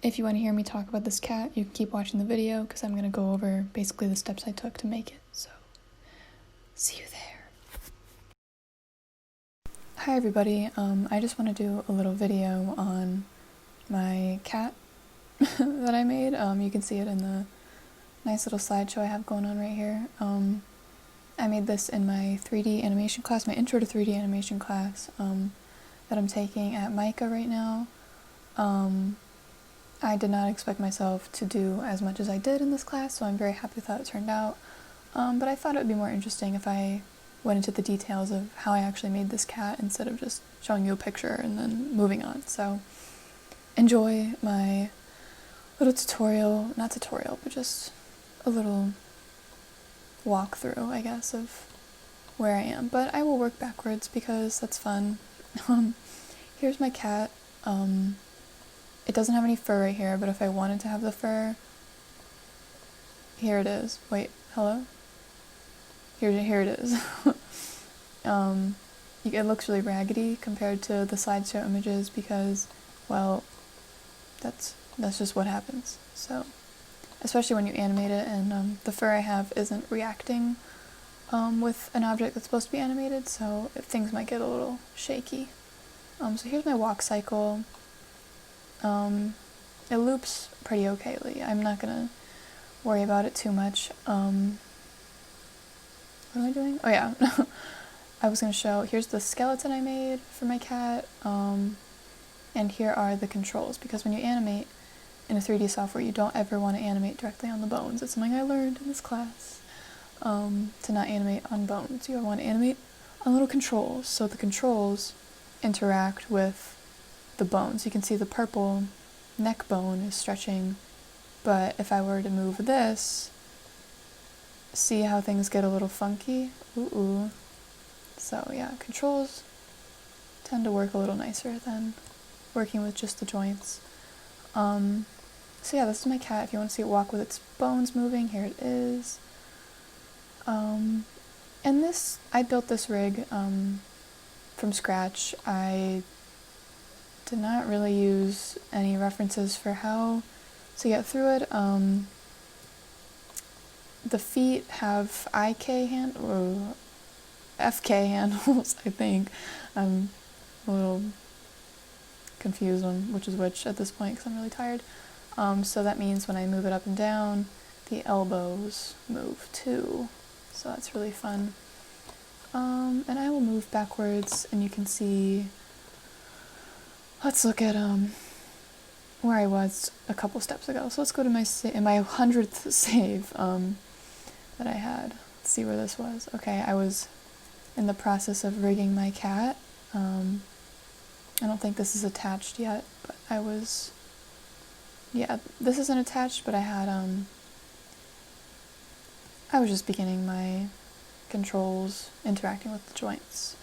If you want to hear me talk about this cat, you can keep watching the video because I'm going to go over basically the steps I took to make it. So, see you there. Hi everybody, I just want to do a little video on my cat that I made. You can see it in the nice little slideshow I have going on right here. I made this in my 3D animation class, my intro to 3D animation class that I'm taking at Maya right now. I did not expect myself to do as much as I did in this class, so I'm very happy with how it turned out. But I thought it would be more interesting if I went into the details of how I actually made this cat instead of just showing you a picture and then moving on. So enjoy my little tutorial, not tutorial, but just a little walkthrough, I guess, of where I am. But I will work backwards because that's fun. Here's my cat. It doesn't have any fur right here, but if I wanted to have the fur, here it is. Wait, hello? Here it is. It looks really raggedy compared to the slideshow images because, well, that's just what happens. So, especially when you animate it and the fur I have isn't reacting with an object that's supposed to be animated, so things might get a little shaky. So here's my walk cycle. It loops pretty okayly. I'm not gonna worry about it too much. What am I doing? Oh yeah, I was gonna show, here's the skeleton I made for my cat, and here are the controls, because when you animate in a 3D software, you don't ever want to animate directly on the bones. It's something I learned in this class, to not animate on bones. You want to animate on little controls, so the controls interact with the bones. You can see the purple neck bone is stretching, but if I were to move this, see how things get a little funky? Ooh. So yeah, controls tend to work a little nicer than working with just the joints. So yeah, this is my cat. If you want to see it walk with its bones moving, here it is. And I built this rig from scratch. I did not really use any references for how to get through it. The feet have FK handles, I think. I'm a little confused on which is which at this point because I'm really tired. So that means when I move it up and down, the elbows move too. So that's really fun. And I will move backwards and you can see, let's look at where I was a couple steps ago. So let's go to my 100th save that I had. Let's see where this was. Okay, I was in the process of rigging my cat. I don't think this is attached yet, but yeah, this isn't attached, but I was just beginning my controls interacting with the joints.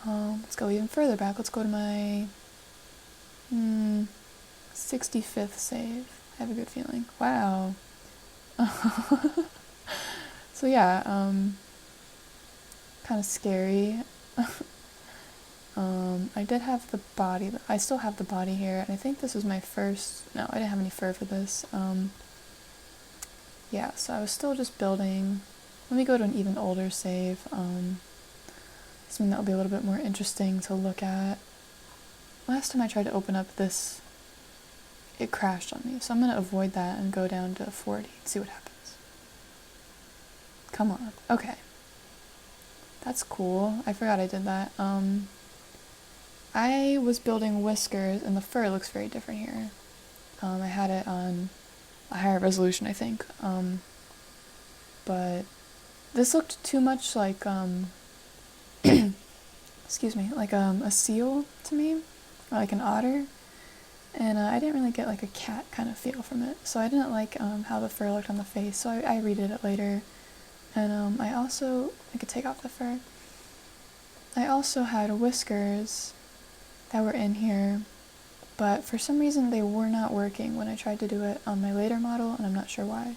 Let's go even further back. Let's go to my 65th save. I have a good feeling. Wow. So yeah, kind of scary. I did have the body. I still have the body here, and I think this was my first. No, I didn't have any fur for this. Yeah, so I was still just building. Let me go to an even older save. Something that will be a little bit more interesting to look at. Last time I tried to open up this, it crashed on me, so I'm going to avoid that and go down to 40 and see what happens. Come on. Okay. That's cool. I forgot I did that. I was building whiskers, and the fur looks very different here. I had it on a higher resolution, I think. But this looked too much like, excuse me, like a seal to me, or like an otter. And I didn't really get like a cat kind of feel from it. So I didn't like how the fur looked on the face, so I redid it later. And I could take off the fur. I also had whiskers that were in here, but for some reason they were not working when I tried to do it on my later model, and I'm not sure why.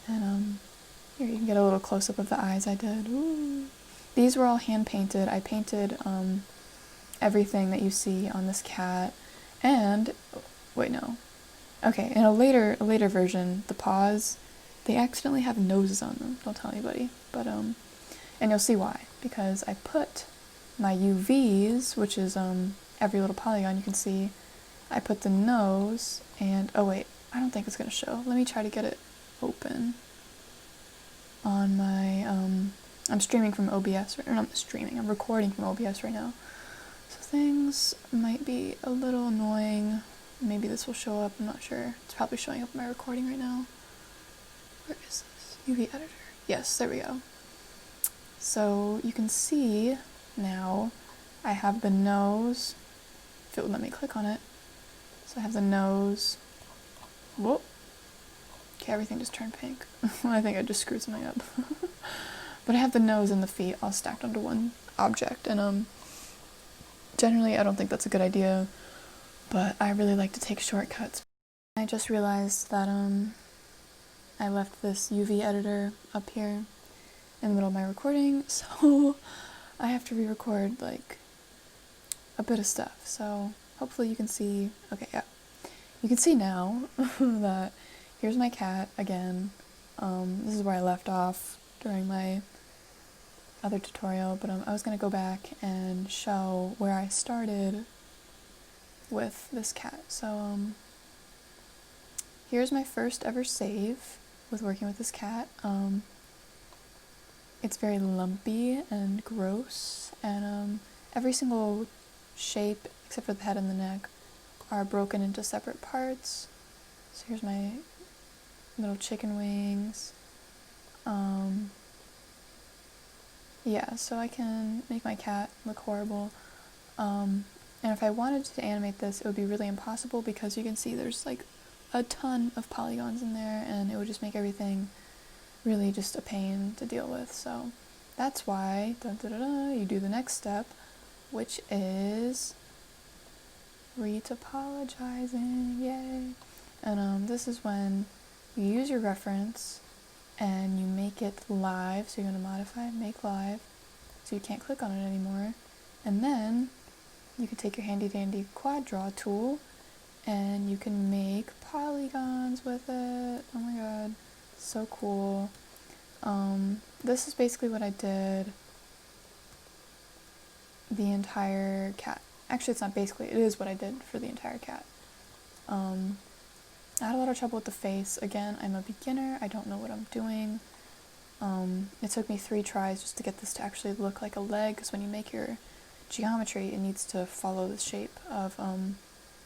And here you can get a little close-up of the eyes I did. Ooh. These were all hand-painted. I painted everything that you see on this cat, and, wait, no. Okay, in a later version, the paws, they accidentally have noses on them. Don't tell anybody. But and you'll see why, because I put my UVs, which is every little polygon you can see. I put the nose and oh wait, I don't think it's gonna show. Let me try to get it open on my I'm streaming from OBS, or not streaming, I'm recording from OBS right now. So things might be a little annoying. Maybe this will show up, I'm not sure. It's probably showing up in my recording right now. Where is this? UV editor. Yes, there we go. So you can see now I have the nose, if it would let me click on it. So I have the nose. Whoop. Okay, everything just turned pink. I think I just screwed something up. But I have the nose and the feet all stacked onto one object, and generally I don't think that's a good idea, but I really like to take shortcuts. I just realized that I left this UV editor up here in the middle of my recording, so I have to re-record like a bit of stuff. So hopefully you can see, okay, yeah. You can see now that here's my cat again. This is where I left off during my other tutorial, but I was going to go back and show where I started with this cat. So here's my first ever save with working with this cat. It's very lumpy and gross, and every single shape except for the head and the neck are broken into separate parts. So here's my little chicken wings. Yeah, so I can make my cat look horrible. And if I wanted to animate this, it would be really impossible because you can see there's like a ton of polygons in there, and it would just make everything really just a pain to deal with. So that's why you do the next step, which is retopologizing, yay! And this is when you use your reference and you make it live. So you're going to modify make live, so you can't click on it anymore. And then you can take your handy dandy quad draw tool and you can make polygons with it. Oh my god, so cool. This is basically what I did the entire cat. Actually, it's not basically, it is what I did for the entire cat. I had a lot of trouble with the face. Again, I'm a beginner, I don't know what I'm doing. It took me 3 tries just to get this to actually look like a leg, because when you make your geometry, it needs to follow the shape of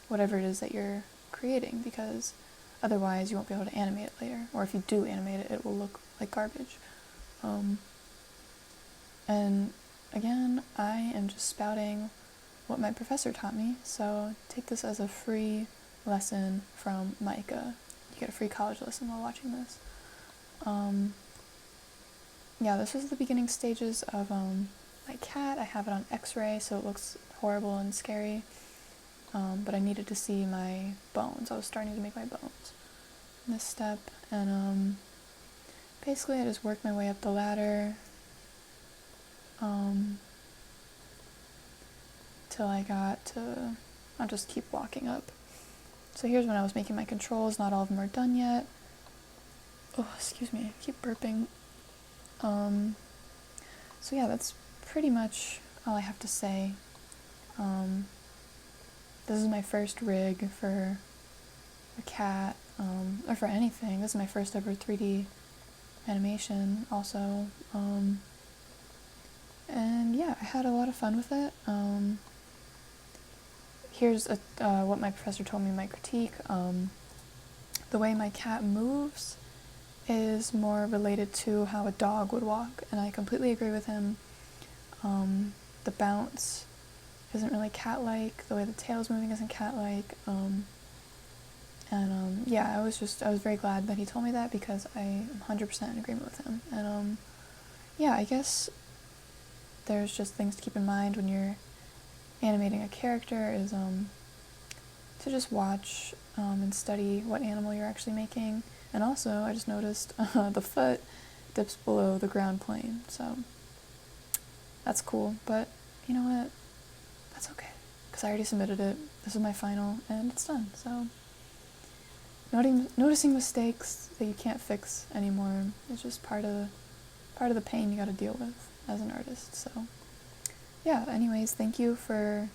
whatever it is that you're creating, because otherwise you won't be able to animate it later, or if you do animate it, it will look like garbage. And again, I am just spouting what my professor taught me, so take this as a free lesson from Micah. You get a free college lesson while watching this. Yeah, this was the beginning stages of my cat. I have it on x-ray, so it looks horrible and scary, but I needed to see my bones. I was starting to make my bones in this step, and basically I just worked my way up the ladder till I got to, I'll just keep walking up. So here's when I was making my controls. Not all of them are done yet. Oh, excuse me, I keep burping. So yeah, that's pretty much all I have to say. This is my first rig for a cat, or for anything. This is my first ever 3D animation also. And yeah, I had a lot of fun with it. Here's what my professor told me in my critique. The way my cat moves is more related to how a dog would walk, and I completely agree with him. The bounce isn't really cat-like, the way the tail's moving isn't cat-like, yeah, I was very glad that he told me that, because I am 100% in agreement with him. And yeah, I guess there's just things to keep in mind when you're animating a character is to just watch and study what animal you're actually making. And also, I just noticed the foot dips below the ground plane, so that's cool. But you know what? That's okay, because I already submitted it. This is my final, and it's done. So noticing mistakes that you can't fix anymore is just part of the pain you got to deal with as an artist. So yeah, anyways, thank you for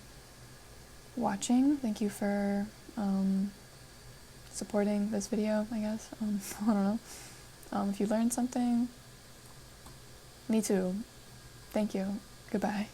watching. Thank you for supporting this video, I guess. I don't know. If you learned something, me too. Thank you. Goodbye.